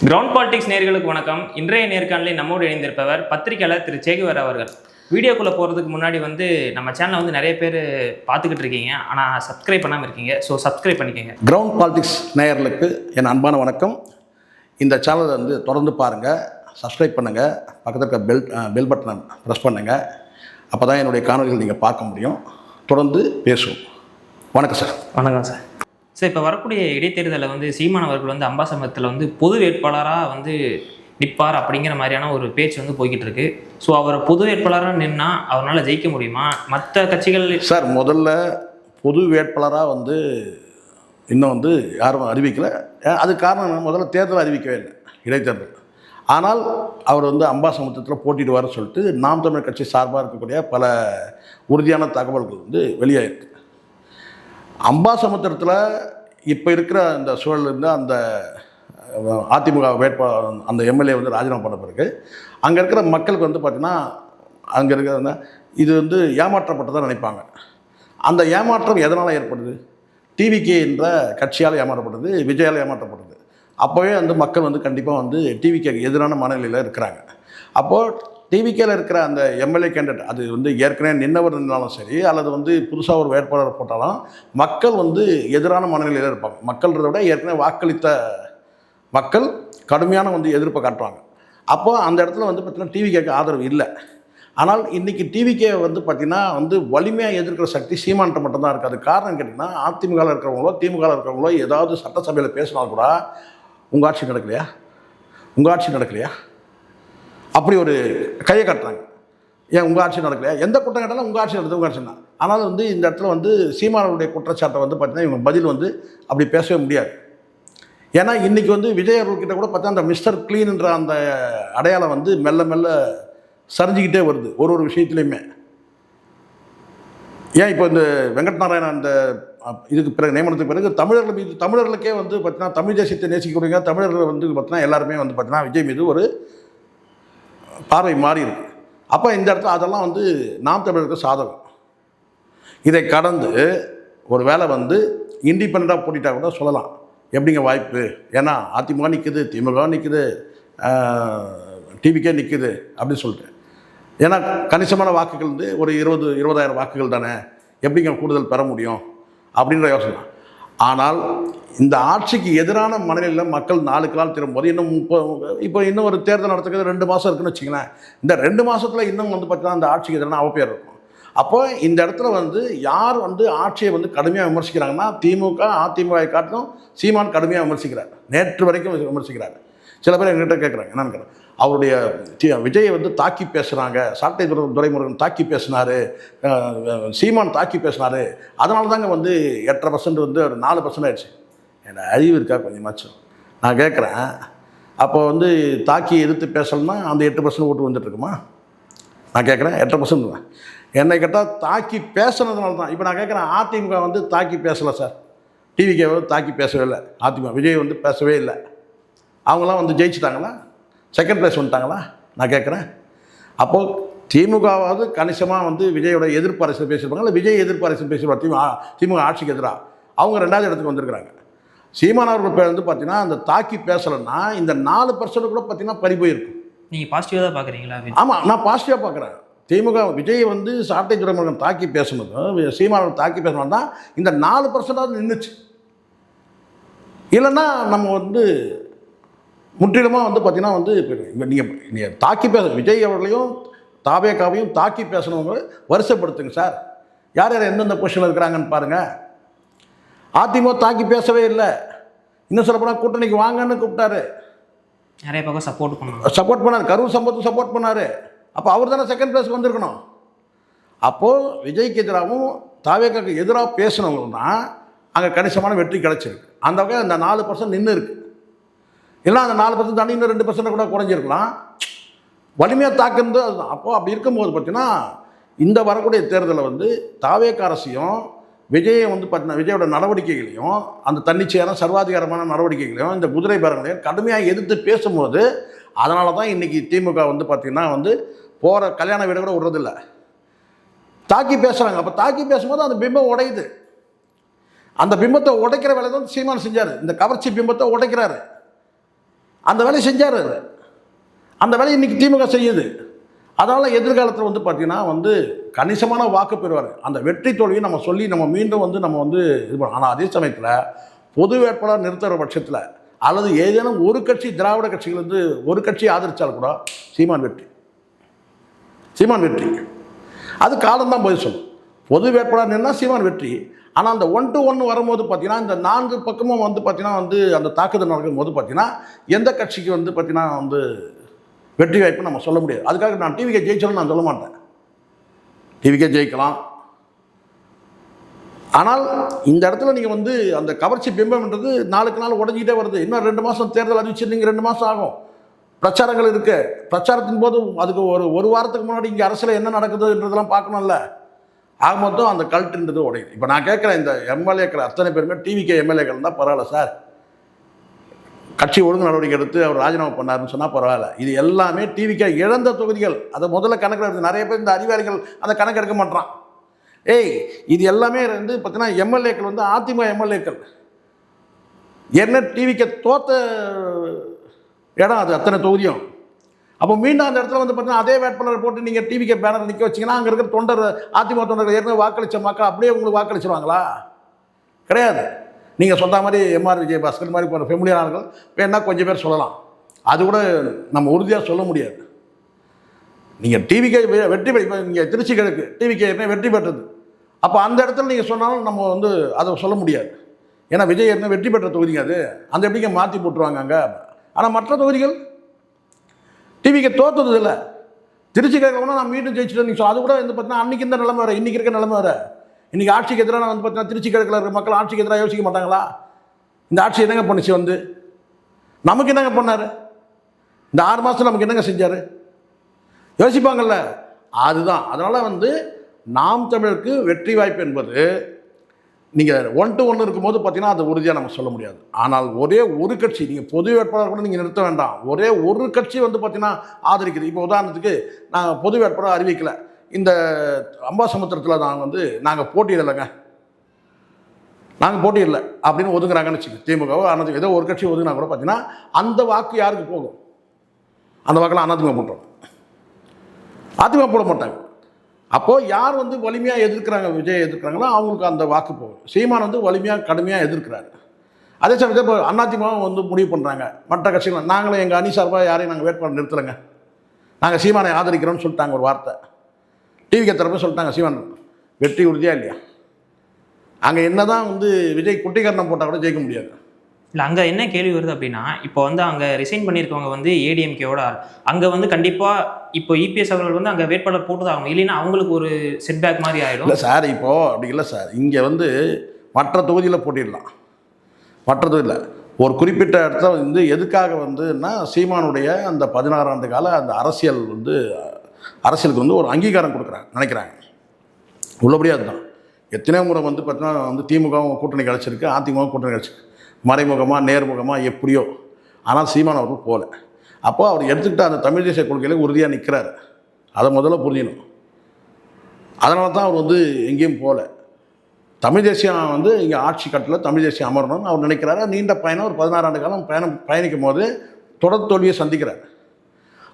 Ground politics நேயர்களுக்கு வணக்கம். இன்றைய நேர்காணலில் நம்மோடு இணைந்திருப்பவர் பத்திரிகையாளர் திரு சேகுவர் அவர்கள். வீடியோக்குள்ளே போகிறதுக்கு முன்னாடி நம்ம சேனலை நிறைய பேர் பார்த்துக்கிட்டு இருக்கீங்க, ஆனால் சப்ஸ்கிரைப் பண்ணாமல் இருக்கீங்க. ஸோ சப்ஸ்கிரைப் பண்ணிக்கோங்க. கிரவுண்ட் பாலிடிக்ஸ் நேயர்களுக்கு என் அன்பான வணக்கம். இந்த சேனலை தொடர்ந்து பாருங்கள், சப்ஸ்கிரைப் பண்ணுங்கள், பக்கத்தில் இருக்க பெல் பட்டனை ப்ரெஸ் பண்ணுங்கள். அப்போ தான் என்னுடைய காணொலிகள் நீங்கள் பார்க்க முடியும். தொடர்ந்து பேசுவோம். வணக்கம் சார். வணக்கம் சார். சார், இப்போ வரக்கூடிய இடைத்தேர்தலில் சீமான் அவர்கள் அம்பாசமுத்திரத்தில் பொது வேட்பாளராக நிற்பார் அப்படிங்கிற மாதிரியான ஒரு பேச்சு போய்கிட்டு இருக்கு. ஸோ அவர் பொது வேட்பாளராக நின்னா அவரால் ஜெயிக்க முடியுமா? மற்ற கட்சிகள் சார் முதல்ல பொது வேட்பாளராக இன்னும் யாரும் அறிவிக்கலை. அது காரணம் முதல்ல தேர்தல் அறிவிக்கவே இல்லை, இடைத்தேர்தல். ஆனால் அவர் அம்பாசமுத்திரத்தில் போட்டிடுவார்னு சொல்லிட்டு நாம் தமிழர் கட்சி சார்பாக இருக்கக்கூடிய பல உறுதியான தகவல்கள் வெளியாயிருக்கு. அம்பாசமுத்திரத்தில் இப்போ இருக்கிற இந்த சூழல் அந்த அதிமுக வேட்பாளர் அந்த எம்எல்ஏ ராஜினாமா பண்ண பிறகு அங்கே இருக்கிற மக்களுக்கு பார்த்திங்கன்னா அங்கே இருக்கிற இது ஏமாற்றப்பட்டதாக நினைப்பாங்க. அந்த ஏமாற்றம் எதனால் ஏற்படுது? டிவிகே என்ற கட்சியால் ஏமாற்றப்பட்டது, விஜயால் ஏமாற்றப்பட்டது. அப்போவே மக்கள் கண்டிப்பாக டிவிகேக்கு எதிரான மனநிலையில் இருக்கிறாங்க. அப்போது டிவிகேயில் இருக்கிற அந்த எம்எல்ஏ கேண்டிடேட் அது ஏற்கனவே நின்றவர் நின்றாலும் சரி, அல்லது புதுசாக ஒரு வேட்பாளர் போட்டாலும் மக்கள் எதிரான மனநிலையில் இருப்பாங்க. மக்கள்ன்றதை விட ஏற்கனவே வாக்களித்த மக்கள் கடுமையான எதிர்ப்பை காட்டுவாங்க. அப்போது அந்த இடத்துல பார்த்திங்கன்னா டிவிகேக்கு ஆதரவு இல்லை. ஆனால் இன்றைக்கி டிவிகே பார்த்திங்கன்னா வலிமையாக எதிர்க்கிற சக்தி சீமான்ட்ட மட்டும்தான் இருக்குது. அது காரணம் கேட்டிங்கன்னா, அதிமுகவில் இருக்கிறவங்களோ திமுகவில் இருக்கிறவங்களோ ஏதாவது சட்டசபையில் பேசினால் கூட உங்கள் ஆட்சி நடக்கலையா, உங்கள் ஆட்சி நடக்கலையா அப்படி ஒரு கையை கட்டுறாங்க. ஏன் உங்கள் ஆட்சி நடக்கலையா? எந்த குற்றம் கேட்டாலும் உங்கள் ஆட்சி நடக்குது, உங்கள் ஆட்சி தான். ஆனால் இந்த இடத்துல சீமானுடைய குற்றச்சாட்டை பார்த்திங்கன்னா இவங்க பதில் அப்படி பேசவே முடியாது. ஏன்னா இன்றைக்கி விஜய் அவர்கிட்ட கூட பார்த்தா அந்த மிஸ்டர் க்ளீன்ன்ற அந்த அடையாளம் மெல்ல மெல்ல சரிஞ்சிக்கிட்டே வருது ஒரு விஷயத்துலையுமே. ஏன் இப்போ இந்த வெங்கட் நாராயணன் அந்த இதுக்கு பிறகு நியமனத்துக்கு பிறகு தமிழர்கள் மீது தமிழர்களுக்கே பார்த்தீங்கன்னா தமிழ் தேசியத்தை நேசிக்கக்கூடிய தமிழர்கள் பார்த்தீங்கன்னா எல்லாருமே பார்த்தீங்கன்னா விஜய் மீது ஒரு பார்வை மாறி இருக்கு. அப்போ இந்த இடத்துல அதெல்லாம் நாம் தமிழருக்கு சாதகம். இதை கடந்து ஒரு வேளை இண்டிபெண்ட்டாக போட்டிட்டா கூட சொல்லலாம், எப்படிங்க வாய்ப்பு? ஏன்னா அதிமுக நிற்குது, திமுக நிற்குது, டிவிக்கே நிற்குது அப்படின்னு சொல்லிட்டு. ஏன்னா கணிசமான வாக்குகள் ஒரு 20,000 வாக்குகள் தானே, எப்படிங்க கூடுதல் பெற முடியும் அப்படின்ற யோசனை. ஆனால் இந்த ஆட்சிக்கு எதிரான மனநிலையில் மக்கள் நாளுக்கு நாள் திரும்பும்போது இப்போ இன்னும் ஒரு தேர்தல் நடத்துக்கிறது 2 மாதம் இருக்குன்னு வச்சிங்களேன். இந்த 2 மாதத்தில் இன்னும் பார்த்தீங்கன்னா அந்த ஆட்சிக்கு எதிரான அவப்பேர் இருக்கும். அப்போ இந்த இடத்துல யார் ஆட்சியை கடுமையாக விமர்சிக்கிறாங்கன்னா, திமுக அதிமுகவை காட்டிலும் சீமான் கடுமையாக விமர்சிக்கிறார். நேற்று வரைக்கும் விமர்சிக்கிறார். சில பேர் எங்கிட்ட கேட்குறாங்க, என்னன்னு கேட்குறேன், அவருடைய விஜயை தாக்கி பேசுகிறாங்க, சாட்டை துரைமுருகன் தாக்கி பேசினார், சீமான் தாக்கி பேசினார், அதனால தாங்க 8.5% ஒரு 4% ஆயிடுச்சு. என்ன அறிவு இருக்கா கொஞ்சமாச்சும்? நான் கேட்குறேன், அப்போ தாக்கி எதிர்த்து பேசணும்னா அந்த 8% ஓட்டு வந்துட்டுருக்குமா? நான் கேட்குறேன், 8% என்னை கேட்டால் தாக்கி பேசுனதுனால தான். இப்போ நான் கேட்குறேன், அதிமுக தாக்கி பேசலை சார், டிவிகே தாக்கி பேசவே இல்லை, அதிமுக விஜய் பேசவே இல்லை, அவங்களாம் ஜெயிச்சிட்டாங்களா, செகண்ட் பிளேஸ் வந்துட்டாங்களா? நான் கேட்குறேன். அப்போது திமுகவாவது கணிசமாக விஜயோட எதிர்ப்பு அரசியல் பேசியிருப்பாங்க, இல்லை விஜய் எதிர்ப்பு அரசியல் பேசியிருப்பாங்க. திமுக ஆட்சிக்கு எதிராக அவங்க 2வது இடத்துக்கு வந்திருக்கிறாங்க. சீமான் அவர்கள் பார்த்தீங்கன்னா அந்த தாக்கி பேசலைன்னா இந்த 4% கூட பார்த்தீங்கன்னா பறி போயிருக்கும். நீங்கள் பாசிட்டிவாக தான் பார்க்குறீங்களா? ஆமாம், நான் பாசிட்டிவாக பார்க்குறேன். திமுக விஜய் சாட்டை துரைமுருகன் தாக்கி பேசணும், சீமான் தாக்கி பேசணும் தான் இந்த 4% நின்றுச்சு. இல்லைன்னா நம்ம முற்றிலுமாக பார்த்தீங்கன்னா நீங்கள் தாக்கி பேச விஜய் அவர்களையும் தாவேகாவையும் தாக்கி பேசணுங்க வரிசைப்படுத்துங்க சார். யார் யார் எந்தெந்த பொசிஷனில் இருக்கிறாங்கன்னு பாருங்கள். அதிமுக தாக்கி பேசவே இல்லை. இன்னும் சொல்லப்போனால் கூட்டணிக்கு வாங்கன்னு கூப்பிட்டாரு, நிறைய பக்கம் சப்போர்ட் பண்ணார், கரூர் சம்பவத்துக்கு சப்போர்ட் பண்ணார். அப்போ அவர் தானே செகண்ட் பிளேஸ்க்கு வந்திருக்கணும். அப்போது விஜய்க்கு எதிராகவும் தாவேகாவுக்கு எதிராக பேசணுங்கன்னா அங்கே கணிசமான வெற்றி கிடச்சிருக்கு. அந்த வகையில் அந்த 4% நின்று இருக்குது. இல்லை அந்த 4% தாண்டி இன்னும் 2% கூட குறைஞ்சிருக்கலாம். வலிமையாக தாக்குறது அதுதான். அப்போது அப்படி இருக்கும்போது பார்த்தீங்கன்னா இந்த வரக்கூடிய தேர்தலில் தாவேக அரசையும் விஜயை பார்த்தீங்கன்னா விஜயோட நடவடிக்கைகளையும் அந்த தன்னிச்சையான சர்வாதிகாரமான நடவடிக்கைகளையும் இந்த குதிரை பேரங்களையும் கடுமையாக எதிர்த்து பேசும்போது அதனால தான் இன்றைக்கி திமுக பார்த்திங்கன்னா போகிற கல்யாண வீடு கூட விடுறதில்லை, தாக்கி பேசுகிறாங்க. அப்போ தாக்கி பேசும்போது அந்த பிம்பம் உடையுது. அந்த பிம்பத்தை உடைக்கிற வேலை தான் சீமான் செஞ்சார். இந்த கவர்ச்சி பிம்பத்தை உடைக்கிறாரு. அந்த வேலையை செஞ்சார். அந்த வேலையை இன்றைக்கி திமுக செய்யுது. அதனால் எதிர்காலத்தில் வந்து பார்த்திங்கன்னா வந்து கணிசமான வாக்கு பெறுவார். அந்த வெற்றி தோல்வியை நம்ம சொல்லி நம்ம மீண்டும் வந்து நம்ம வந்து இது பண்ணோம். ஆனால் அதே சமயத்தில் பொது வேட்பாளர் நிறுத்துகிற பட்சத்தில் அல்லது ஏதேனும் ஒரு கட்சி திராவிட கட்சிகள் வந்து ஒரு கட்சி ஆதரித்தால் கூட சீமான் வெற்றி. அது காலம்தான் பதில் சொல்லும். பொது வேட்பாளர் நின்னா சீமான் வெற்றி. ஆனால் அந்த 1-to-1 வரும்போது பார்த்தீங்கன்னா இந்த 4 பக்கமும் வந்து பார்த்தீங்கன்னா வந்து அந்த தாக்குதல் நடக்கும்போது பார்த்தீங்கன்னா எந்த கட்சிக்கு வந்து பார்த்தீங்கன்னா வந்து வெற்றி வாய்ப்பு நம்ம சொல்ல முடியாது. அதுக்காக நான் டிவிகே ஜெயிச்சாலும் நான் சொல்ல மாட்டேன். டிவிகே ஜெயிக்கலாம். ஆனால் இந்த இடத்துல நீங்கள் வந்து அந்த கவர்ச்சி பிம்பம்ன்றது நாளுக்கு நாள் உடஞ்சிக்கிட்டே வருது. இன்னும் 2 மாதம் தேர்தல் அறிவிச்சு நீங்கள் 2 மாதம் ஆகும். பிரச்சாரங்கள் இருக்கு. பிரச்சாரத்தின் போது அதுக்கு ஒரு வாரத்துக்கு முன்னாடி இங்கே அரசியல் என்ன நடக்குதுன்றதெல்லாம் பார்க்கணும்ல. ஆக மொத்தம் அந்த கல்ட்டுன்றது உடையுது. இப்போ நான் கேட்குறேன், இந்த எம்எல்ஏக்கள் அத்தனை பேருமே டிவிகே எம்எல்ஏக்கள் தான் பரவாயில்ல சார், கட்சி ஒழுங்கு நடவடிக்கை எடுத்து அவர் ராஜினாமா பண்ணாருன்னு சொன்னால் பரவாயில்ல. இது எல்லாமே டிவிகே இழந்த தொகுதிகள். அதை முதல்ல கணக்கில் எடுத்து நிறைய பேர் இந்த அறிவாளிகள் அந்த கணக்கு எடுக்க மாட்டான். இது எல்லாமே வந்து பார்த்தீங்கன்னா எம்எல்ஏக்கள் வந்து அதிமுக எம்எல்ஏக்கள் என்ன டிவிக்கு தோத்த இடம் அது அத்தனை தொகுதியும். அப்போ மீண்டும் அந்த இடத்துல வந்து பார்த்தீங்கன்னா அதே வேட்பாளரை போட்டு நீங்கள் டிவிக்கு பேனர் நிற்க வச்சிங்கன்னா அங்கே இருக்கிற தொண்டர் அதிமுக தொண்டர்கள் ஏற்கனவே வாக்களித்த மக்கள் அப்படியே உங்களுக்கு வாக்களிச்சிருவாங்களா? கிடையாது. நீங்கள் சொன்ன மாதிரி எம்ஆர் விஜயபாஸ்கர் மாதிரி போகிற ஃபெமிலியர் ஆளுகள் வேணா கொஞ்சம் பேர் சொல்லலாம். அது கூட நம்ம உறுதியாக சொல்ல முடியாது. நீங்கள் டிவிக்கே வெற்றி பெற்ற நீங்கள் திருச்சி கிழக்கு டிவிக்கே ஏற்கனவே வெற்றி பெற்றது. அப்போ அந்த இடத்துல நீங்கள் சொன்னாலும் நம்ம வந்து அதை சொல்ல முடியாது. ஏன்னா விஜய் ஏற்கனவே வெற்றி பெற்ற தொகுதிங்க அது. அந்த எப்படிங்க மாற்றி போட்டுருவாங்க அங்கே. ஆனால் மற்ற தொகுதிகள் டிவிக்கு தோற்றது இல்லை. திருச்சி கிழக்குனா நான் மீண்டும் ஜெயிச்சுட்டு நீங்கள் அது கூட வந்து பார்த்தீங்கன்னா அன்றைக்கி இந்த நிலைமை வர இன்றைக்கி இருக்க நிலைமை வர. இன்றைக்கி ஆட்சிக்கு எதிராக வந்து பார்த்தீங்கன்னா திருச்சி கிழக்கில் இருக்கிற மக்கள் ஆட்சிக்கு எதிராக யோசிக்க மாட்டாங்களா? இந்த ஆட்சி என்னங்க பண்ணிச்சு வந்து நமக்கு என்னங்க பண்ணார்? இந்த 6 மாதத்தில் நமக்கு என்னங்க செஞ்சார்? யோசிப்பாங்கள்ல. அதுதான். அதனால் வந்து நாம் தமிழருக்கு வெற்றி வாய்ப்பு என்பது நீங்கள் 1-to-1 இருக்கும்போது பார்த்தீங்கன்னா அது உறுதியாக நம்ம சொல்ல முடியாது. ஆனால் ஒரே ஒரு கட்சி நீங்கள் பொது வேட்பாளர் கூட நீங்கள் நிறுத்த வேண்டாம். ஒரே ஒரு கட்சி வந்து பார்த்தீங்கன்னா ஆதரிக்குது. இப்போ உதாரணத்துக்கு நாங்கள் பொது வேட்பாளர் அறிவிக்கலை, இந்த அம்பாசமுத்திரத்தில் நாங்கள் போட்டியிடலைங்க, நாங்கள் போட்டியிடலை அப்படின்னு ஒதுங்குறாங்கன்னு வச்சுக்கோங்க. திமுகவோ அண்ணாதிமுக ஏதோ ஒரு கட்சி ஒதுங்கினா கூட பார்த்தீங்கன்னா அந்த வாக்கு யாருக்கு போகும்? அந்த வாக்கெல்லாம் அண்ணாதிமுக போட்டோம், அதிமுக போட மாட்டாங்க. அப்போது யார் வந்து வலிமையாக எதிர்க்கிறாங்க, விஜய் எதிர்க்கிறாங்களோ அவங்களுக்கு அந்த வாக்கு போகும். சீமான் வந்து வலிமையாக கடுமையாக எதிர்க்கிறாரு. அதே சமயத்தில் இப்போ அதிமுக வந்து முடிவு பண்ணுறாங்க, மற்ற கட்சிகள் நாங்களும் எங்கள் அணி சார்பாக யாரையும் நாங்கள் வேட்பாளர் நிறுத்தலைங்க, நாங்கள் சீமானை ஆதரிக்கிறோம்னு சொல்லிட்டாங்க. ஒரு வார்த்தை டிவிக்கு தரப்பு சொல்லிட்டாங்க. சீமான் வெற்றி உறுதியாக இல்லையா? அங்கே என்ன தான் வந்து விஜய் குட்டிகரணம் போட்டால் கூட ஜெயிக்க முடியாது. இல்லை, அங்கே என்ன கேள்வி வருது அப்படின்னா, இப்போ வந்து அங்கே ரிசைன் பண்ணியிருக்கவங்க வந்து ஏடிஎம்கேவோட அங்கே வந்து கண்டிப்பாக இப்போ இபிஎஸ் அவர்கள் வந்து அங்கே வேட்பாளர் போட்டு தான் ஆகணும், இல்லைன்னா அவங்களுக்கு ஒரு செட்பேக் மாதிரி ஆகிடும். இல்லை சார், இப்போது அப்படி இல்லை சார். இங்கே வந்து மற்ற தொகுதியில் போட்டிடலாம். மற்ற தொகுதியில் ஒரு குறிப்பிட்ட இடத்துல வந்து எதுக்காக வந்துன்னா சீமானுடைய அந்த 16 ஆண்டு கால அந்த அரசியலுக்கு வந்து ஒரு அங்கீகாரம் கொடுக்குறாங்க நினைக்கிறாங்க. உள்ளபடியாக அதுதான். எத்தனையோ முறை வந்து பார்த்தீங்கன்னா வந்து திமுகவும் கூட்டணி கிடச்சிருக்கு, அதிமுகவும் கூட்டணி கிடச்சிருக்கு, மறைமுகமாக நேர்முகமாக எப்படியோ. ஆனால் சீமான் அவர்கள் போகல. அப்போது அவர் எடுத்துக்கிட்ட அந்த தமிழ் தேசிய கொள்கையில் உறுதியாக நிற்கிறார். அதை முதல்ல புரிஞ்சிடணும். அதனால தான் அவர் வந்து எங்கேயும் போகல. தமிழ் தேசியம் வந்து இங்கே ஆட்சி கட்டில் தமிழ் தேசியம் அமரணும்னு அவர் நினைக்கிறாரு. நீண்ட பயணம் ஒரு 16 ஆண்டு காலம் பயணிக்கும் போது தொடர் தோல்வியை சந்திக்கிறார்.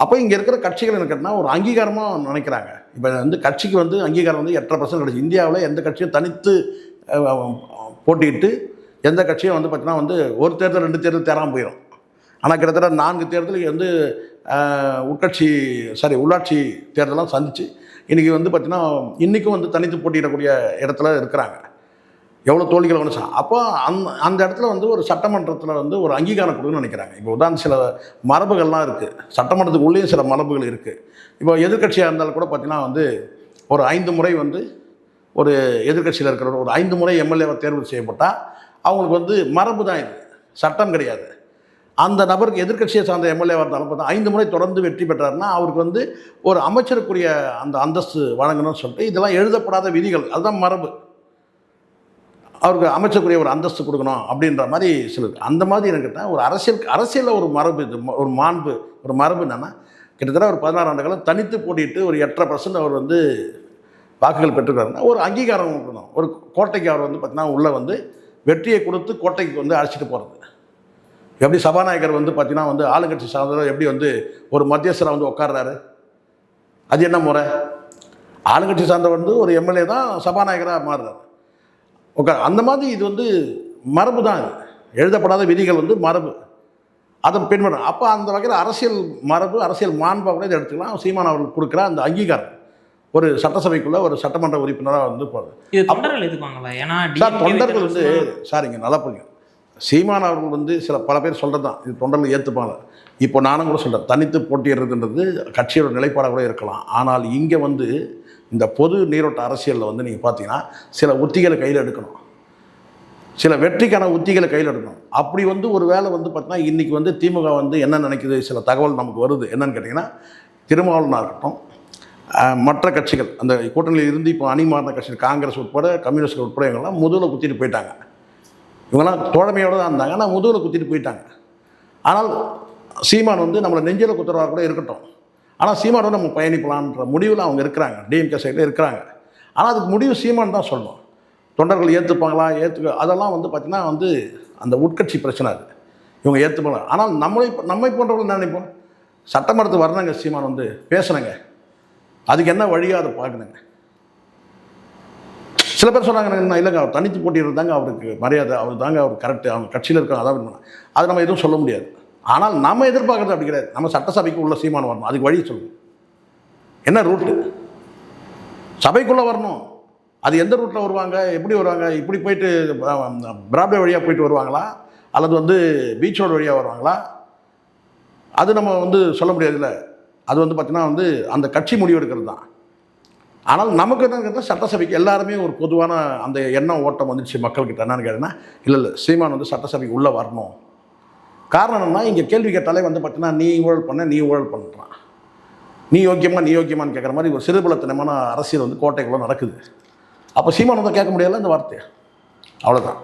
அப்போ இங்கே இருக்கிற கட்சிகள் என்ன கேட்டால் ஒரு அங்கீகாரமாக நினைக்கிறாங்க. இப்போ வந்து கட்சிக்கு வந்து அங்கீகாரம் வந்து 8% கிடைச்சி. இந்தியாவில் எந்த கட்சியும் தனித்து போட்டிட்டு எந்த கட்சியும் வந்து பார்த்திங்கன்னா வந்து ஒரு தேர்தல் 2 தேர்தல் தேராமல் போயிடும். ஆனால் கிட்டத்தட்ட 4 தேர்தலுக்கு வந்து உள்ளாட்சி தேர்தலாம் சந்திச்சு இன்றைக்கி வந்து பார்த்திங்கன்னா இன்றைக்கும் வந்து தனித்து போட்டியிடக்கூடிய இடத்துல இருக்கிறாங்க. எவ்வளோ தோல்விகள் வந்து அப்போ அந்த இடத்துல வந்து ஒரு சட்டமன்றத்தில் வந்து ஒரு அங்கீகாரம் கொடுக்கணும்னு நினைக்கிறாங்க. இப்போ உதாரணம் சில மரபுகள்லாம் இருக்குது, சட்டமன்றத்துக்கு உள்ளேயும் சில மரபுகள் இருக்குது. இப்போ எதிர்கட்சியாக இருந்தாலும் கூட பார்த்திங்கன்னா வந்து ஒரு 5 முறை வந்து ஒரு எதிர்கட்சியில் இருக்கிற ஒரு 5 முறை எம்எல்ஏவை தேர்வு செய்யப்பட்டால் அவங்களுக்கு வந்து மரபு தான், இது சட்டம் கிடையாது. அந்த நபருக்கு எதிர்கட்சியை சார்ந்த எம்எல்ஏவாக இருந்தாலும் பார்த்தா 5 முறை தொடர்ந்து வெற்றி பெற்றாருன்னா அவருக்கு வந்து ஒரு அமைச்சருக்குரிய அந்த அந்தஸ்து வழங்கணும்னு சொல்லிட்டு இதெல்லாம் எழுதப்படாத விதிகள், அதுதான் மரபு. அவருக்கு அமைச்சருக்குரிய ஒரு அந்தஸ்து கொடுக்கணும் அப்படின்ற மாதிரி சொல்லுது. அந்த மாதிரி எனக்கு கேட்டால் ஒரு அரசியலில் ஒரு மரபு, இது ஒரு மாண்பு, ஒரு மரபு என்னென்னா கிட்டத்தட்ட ஒரு 16 ஆண்டு காலம் தனித்து போட்டிட்டு ஒரு 8.5% அவர் வந்து வாக்குகள் பெற்றுக்கிறாருன்னா ஒரு அங்கீகாரம் கொடுக்கணும். ஒரு கோட்டைக்கு அவர் வந்து பார்த்திங்கன்னா உள்ளே வந்து வெற்றியை கொடுத்து கோட்டைக்கு வந்து அழைச்சிட்டு போகிறது. எப்படி சபாநாயகர் வந்து பார்த்தீங்கன்னா வந்து ஆளுங்கட்சி சார்ந்தவர் எப்படி வந்து ஒரு மத்தியஸ்தரை வந்து உட்கார்றாரு, அது என்ன முறை? ஆளுங்கட்சி சார்ந்தவர் வந்து ஒரு எம்எல்ஏ தான் சபாநாயகராக மாறுறாரு அந்த மாதிரி இது வந்து மரபு தான். இது எழுதப்படாத விதிகள் வந்து மரபு, அதை பின்பற்றணும். அப்போ அந்த வகையில் அரசியல் மரபு, அரசியல் மாண்பை கூட இதை எடுத்துக்கலாம். சீமான் அவர்களுக்கு கொடுக்குற அந்த அங்கீகாரம் ஒரு சட்டசபைக்குள்ள ஒரு சட்டமன்ற உறுப்பினராக வந்து போகுது. இது தொண்டர்கள் எதுக்குவாங்களா? ஏன்னா சார் தொண்டர்கள் வந்து சார் இங்கே நல்லா புரியுங்க, சீமான் அவர்கள் வந்து பல பேர் சொல்கிறது தான், இது தொண்டர்கள் ஏற்றுப்பாங்க. இப்போ நானும் கூட சொல்கிறேன், தனித்து போட்டியிடுறதுன்றது கட்சியோட நிலைப்பாடாக கூட இருக்கலாம். ஆனால் இங்கே வந்து இந்த பொது நீரோட்ட அரசியலில் வந்து நீங்கள் பார்த்தீங்கன்னா சில உத்திகளை கையில் எடுக்கணும், சில வெற்றிக்கான உத்திகளை கையில் எடுக்கணும். அப்படி வந்து ஒரு வேளை வந்து பார்த்தீங்கன்னா இன்றைக்கி வந்து திமுக வந்து என்ன நினைக்குது, சில தகவல் நமக்கு வருது. என்னன்னு கேட்டிங்கன்னா, திருமாவளவனாக இருக்கட்டும், மற்ற கட்சிகள் அந்த கூட்டணியில் இருந்து இப்போ அணி மாறின கட்சிகள் காங்கிரஸ் உட்பட கம்யூனிஸ்ட் உட்பட இவங்கெல்லாம் முதுகில் குத்திட்டு போயிட்டாங்க. இவங்கெல்லாம் தோழமையோடு தான் இருந்தாங்க, ஆனால் முதுகில் குத்திட்டு போயிட்டாங்க. ஆனால் சீமான் வந்து நம்மளை நெஞ்சில் குத்துறவா கூட இருக்கட்டும், ஆனால் சீமானோட நம்ம பயணிக்கலான்ற முடிவில் அவங்க இருக்கிறாங்க, டிஎம்கே சைடில் இருக்கிறாங்க. ஆனால் அதுக்கு முடிவு சீமான் தான் சொல்லணும். தொண்டர்கள் ஏற்றுப்பாங்களா அதெல்லாம் வந்து பார்த்திங்கன்னா வந்து அந்த உட்கட்சி பிரச்சனை. அது இவங்க ஏற்றுப்பாங்க. ஆனால் நம்மை போன்றவர்கள் என்ன நினைப்போம், சட்டமன்றத்து வரணுங்க சீமான் வந்து பேசுகிறேங்க, அதுக்கு என்ன வழியோ அதை பார்க்கணுங்க. சில பேர் சொன்னாங்க இல்லைங்க அவர் தனித்து போட்டியிடுறது தாங்க அவருக்கு மரியாதை, அவர் தாங்க அவர் கரெக்டு, அவங்க கட்சியில் இருக்காங்க, அதான் அது நம்ம எதுவும் சொல்ல முடியாது. ஆனால் நம்ம எதிர்பார்க்குறது அப்படி கிடையாது. நம்ம சட்டசபைக்கு உள்ள சீமான் வரணும், அதுக்கு வழி சொல்லணும். என்ன ரூட்டு சபைக்குள்ளே வரணும், அது எந்த ரூட்டில் வருவாங்க, எப்படி வருவாங்க, இப்படி போயிட்டு பிராட்வே வழியாக போயிட்டு வருவாங்களா, அல்லது வந்து பீச் ரோடு வழியாக வருவாங்களா, அது நம்ம வந்து சொல்ல முடியாதுல்ல. அது வந்து பார்த்திங்கன்னா வந்து அந்த கட்சி முடிவு எடுக்கிறது தான். ஆனால் நமக்கு என்னங்கிறது சட்டசபைக்கு எல்லாருமே ஒரு பொதுவான அந்த எண்ணம் ஓட்டம் வந்துச்சு மக்கள்கிட்ட. என்னன்னு கேட்டீங்கன்னா, இல்லை சீமான் வந்து சட்டசபைக்கு உள்ளே வரணும். காரணம் என்னன்னா, இங்கே கேள்வி கேட்டாலே வந்து பார்த்தீங்கன்னா நீ ஊழல் பண்ண, நீ ஊழல் பண்ணுறான், நீ யோக்கியமான்னு கேட்குற மாதிரி ஒரு சிறுபலத்தனமான அரசியல் வந்து கோட்டைக்குள்ளே நடக்குது. அப்போ சீமான் வந்து கேட்க முடியல இந்த வார்த்தையை, அவ்வளோதான்.